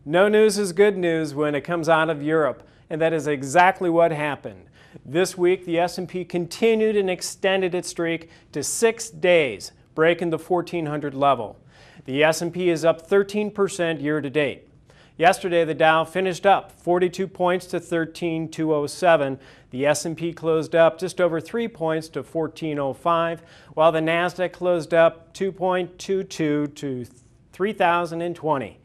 No news is good news when it comes out of Europe, and that is exactly what happened. This week, the S&P continued and extended its streak to 6 days, breaking the 1400 level. The S&P is up 13% year to date. Yesterday, the Dow finished up 42 points to 13,207. The S&P closed up just over 3 points to 1405, while the Nasdaq closed up 2.22 to 3,020.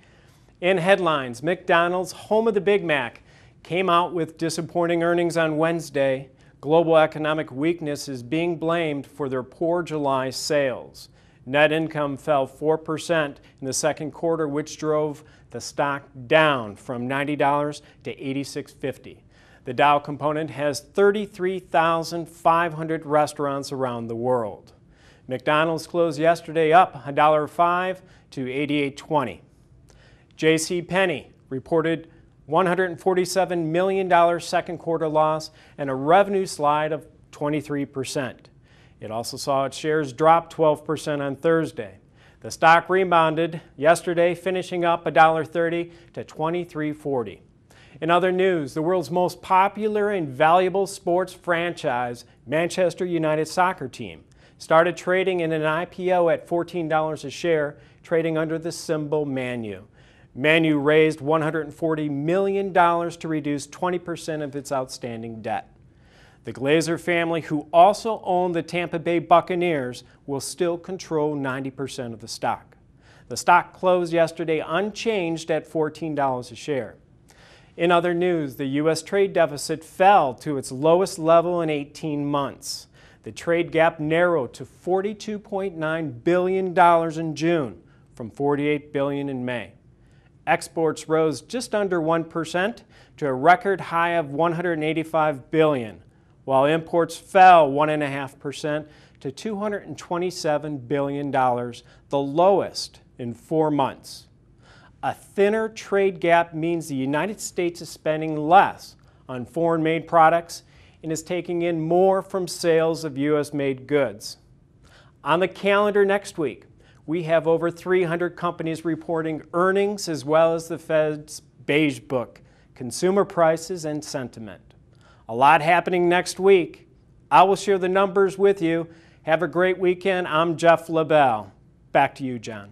In headlines, McDonald's, home of the Big Mac, came out with disappointing earnings on Wednesday. Global economic weakness is being blamed for their poor July sales. Net income fell 4% in the second quarter, which drove the stock down from $90 to $86.50. The Dow component has 33,500 restaurants around the world. McDonald's closed yesterday up $1.05 to $88.20. JCPenney reported $147 million second quarter loss and a revenue slide of 23%. It also saw its shares drop 12% on Thursday. The stock rebounded yesterday, finishing up $1.30 to $23.40. In other news, the world's most popular and valuable sports franchise, Manchester United soccer team, started trading in an IPO at $14 a share, trading under the symbol MANU. MANU raised $140 million to reduce 20% of its outstanding debt. The Glazer family, who also own the Tampa Bay Buccaneers, will still control 90% of the stock. The stock closed yesterday unchanged at $14 a share. In other news, the U.S. trade deficit fell to its lowest level in 18 months. The trade gap narrowed to $42.9 billion in June from $48 billion in May. Exports rose just under 1% to a record high of $185 billion, while imports fell 1.5% to $227 billion, the lowest in 4 months. A thinner trade gap means the United States is spending less on foreign-made products and is taking in more from sales of U.S.-made goods. On the calendar next week, we have over 300 companies reporting earnings as well as the Fed's Beige Book, consumer prices and sentiment. A lot happening next week. I will share the numbers with you. Have a great weekend. I'm Jeff LaBelle. Back to you, John.